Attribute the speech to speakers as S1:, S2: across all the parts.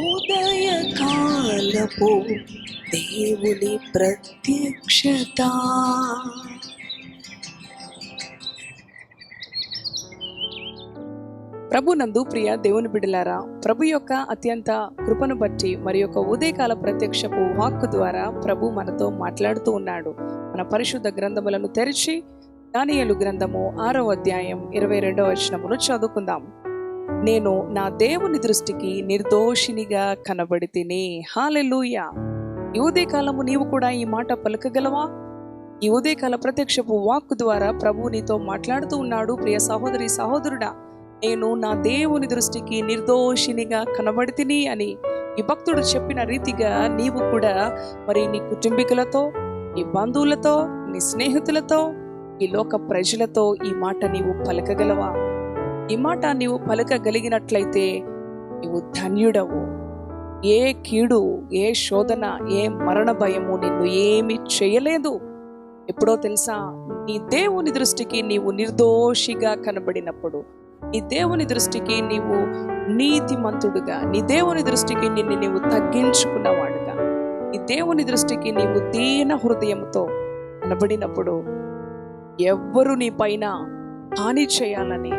S1: ఉదయకాలపు దేవుని ప్రత్యక్షత. ప్రభునందు ప్రియ దేవుని బిడ్డలారా, ప్రభు యొక్క అత్యంత కృపను బట్టి మరి యొక్క ఉదయకాల ప్రత్యక్షపు వాక్కు ద్వారా ప్రభు మనతో మాట్లాడుతూ ఉన్నాడు. మన పరిశుద్ధ గ్రంథములను తెరిచి దానియేలు గ్రంథము 6వ అధ్యాయం 22వ వచనమును చదువుకుందాం. నేను నా దేవుని దృష్టికి నిర్దోషినిగా కనబడితిని. హల్లెలూయా. ఈ ఉదయకాలము నీవు కూడా ఈ మాట పలకగలవా? ఈ ఉదయకాల ప్రత్యక్షపు వాక్కు ద్వారా ప్రభు నీతో మాట్లాడుతూ ఉన్నాడు. ప్రియ సహోదరి సహోదరుడా, నేను నా దేవుని దృష్టికి నిర్దోషినిగా కనబడితిని అని ఈ భక్తుడు చెప్పిన రీతిగా నీవు కూడా మరి నీ కుటుంబీకులతో, నీ బంధువులతో, నీ స్నేహితులతో, ఈ లోక ప్రజలతో ఈ మాట నీవు పలకగలవా? ఈ మాట నీవు పలకగలిగినట్లయితే నీవు ధన్యుడవు. ఏ కీడు, ఏ శోధన, ఏ మరణ భయము నిన్ను ఏమి చేయలేదు. ఎప్పుడో తెలుసా? నీ దేవుని దృష్టికి నీవు నిర్దోషిగా కనబడినప్పుడు, నీ దేవుని దృష్టికి నీవు నీతిమంతుడుగా, నీ దేవుని దృష్టికి నిన్ను నీవు తగ్గించుకున్నవాడుగా, నీ దేవుని దృష్టికి నీవు దీన హృదయంతో కనబడినప్పుడు ఎవ్వరు నీ పైన హాని చేయాలని,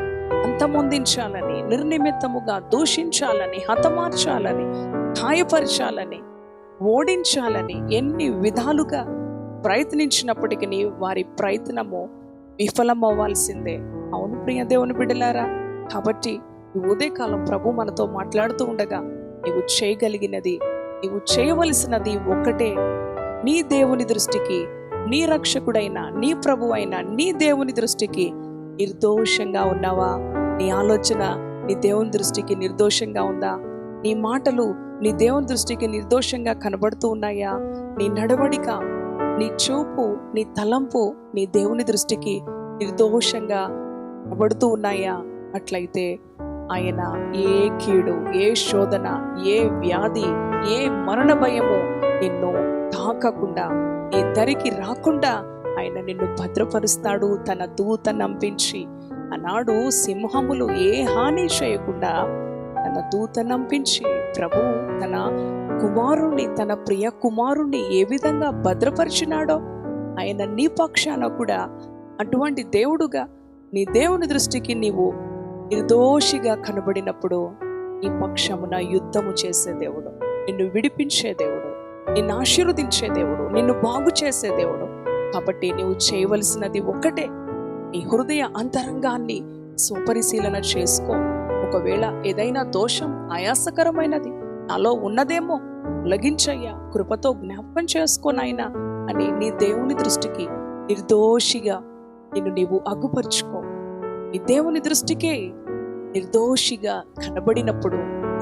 S1: అంతమొందించాలని, నిర్నిమిత్తముగా దూషించాలని, హతమార్చాలని, గాయపరచాలని, ఓడించాలని ఎన్ని విధాలుగా ప్రయత్నించినప్పటికీ వారి ప్రయత్నము విఫలమవ్వాల్సిందే. అవును ప్రియ దేవుని బిడ్డలారా, కాబట్టి ఈ ఉదయకాలం ప్రభు మనతో మాట్లాడుతూ ఉండగా నీవు చేయగలిగినది, నీవు చేయవలసినది ఒక్కటే. నీ దేవుని దృష్టికి, నీ రక్షకుడైన, నీ ప్రభు అయిన నీ దేవుని దృష్టికి నిర్దోషంగా ఉన్నావా? నీ ఆలోచన నీ దేవుని దృష్టికి నిర్దోషంగా ఉందా? నీ మాటలు నీ దేవుని దృష్టికి నిర్దోషంగా కనబడుతూ ఉన్నాయా? నీ నడవడిక, నీ చూపు, నీ తలంపు నీ దేవుని దృష్టికి నిర్దోషంగా కనబడుతూ ఉన్నాయా? అట్లయితే ఆయన ఏ కీడు, ఏ శోధన, ఏ వ్యాధి, ఏ మరణ భయము నిన్ను తాకకుండా, నీ దరికి రాకుండా ఆయన నిన్ను భద్రపరుస్తాడు. తన దూతను పంపించి, ఆనాడు సింహములు ఏ హాని చేయకుండా తన దూతను పంపించి ప్రభు తన కుమారుణ్ణి, తన ప్రియ కుమారుణ్ణి ఏ విధంగా భద్రపరిచినాడో ఆయన నీ పక్షాన కూడా అటువంటి దేవుడుగా నీ దేవుని దృష్టికి నీవు నిర్దోషిగా కనబడినప్పుడు నీ పక్షమున యుద్ధము చేసే దేవుడు, నిన్ను విడిపించే దేవుడు, నిన్ను ఆశీర్వదించే దేవుడు, నిన్ను బాగు చేసే దేవుడు. కాబట్టి నీవు చేయవలసినది ఒక్కటే, నీ హృదయ అంతరంగాన్ని స్వపరిశీలన చేసుకో. ఒకవేళ ఏదైనా దోషం, ఆయాసకరమైనది నాలో ఉన్నదేమో తొలగించయ్యా, కృపతో జ్ఞాపకం చేసుకోనాయనా అని నీ దేవుని దృష్టికి నిర్దోషిగా నిన్ను నీవు అగ్గుపరుచుకో. నీ దేవుని దృష్టికే నిర్దోషిగా కనబడినప్పుడు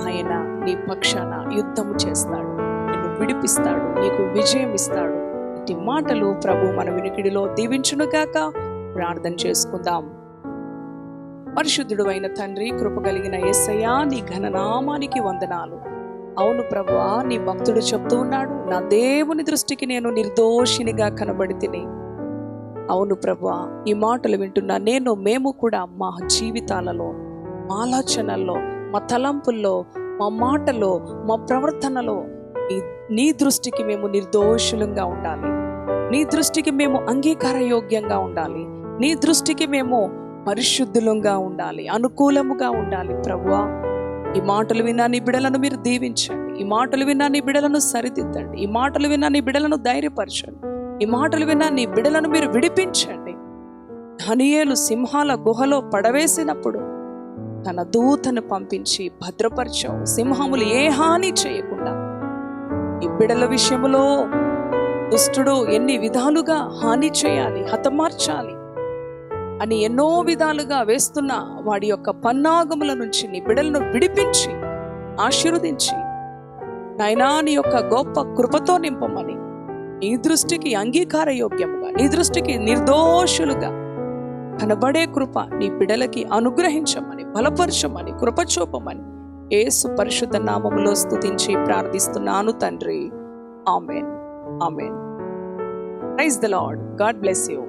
S1: ఆయన నీ పక్షాన యుద్ధము చేస్తాడు, నిన్ను విడిపిస్తాడు, నీకు విజయం ఇస్తాడు. ఇట్టి మాటలు ప్రభు మన వినికిడిలో దీవించునుగాక. ప్రార్థన చేసుకుందాం. పరిశుద్ధుడు అయిన తండ్రి, కృపగలిగిన యేసయ్యా, నీ ఘననామానికి వందనాలు. అవును ప్రభువా, నీ భక్తుడు చెప్తూ ఉన్నాడు, నా దేవుని దృష్టికి నేను నిర్దోషినిగా కనబడితిని. అవును ప్రభువా, ఈ మాటలు వింటున్నా మేము కూడా మా జీవితాలలో, మా ఆలోచనల్లో, మా తలంపుల్లో, మా మాటలో, మా ప్రవర్తనలో నీ దృష్టికి మేము నిర్దోషులంగా ఉండాలి. నీ దృష్టికి మేము అంగీకారయోగ్యంగా ఉండాలి. నీ దృష్టికి మేము పరిశుద్ధులంగా ఉండాలి, అనుకూలముగా ఉండాలి. ప్రభువా, ఈ మాటలు విన్నా నీ బిడలను మీరు దీవించండి. ఈ మాటలు విన్నా నీ బిడలను సరిదిద్దండి. ఈ మాటలు విన్నా నీ బిడలను ధైర్యపరచండి. ఈ మాటలు విన్నా నీ బిడలను మీరు విడిపించండి. దానియేలు సింహాల గుహలో పడవేసినప్పుడు తన దూతను పంపించి భద్రపరచావు. సింహములు ఏ హాని చేయకుండా ఈ బిడల విషయంలో దుష్టుడు ఎన్ని విధాలుగా హాని చేయాలి, హతమార్చాలి అని ఎన్నో విధాలుగా వేస్తున్న వాడి యొక్క పన్నాగముల నుంచి నీ బిడలను విడిపించి ఆశీర్వదించి నాయనా నీ యొక్క గొప్ప కృపతో నింపమని, నీ దృష్టికి అంగీకారయోగ్యముగా, నీ దృష్టికి నిర్దోషులుగా కనబడే కృప నీ బిడలకి అనుగ్రహించమని, బలపరచమని, కృప చూపమని యేసు పరిశుద్ధ నామములో స్తుతించి ప్రార్థిస్తున్నాను తండ్రి. Amen. Amen. Praise the lord. God bless you.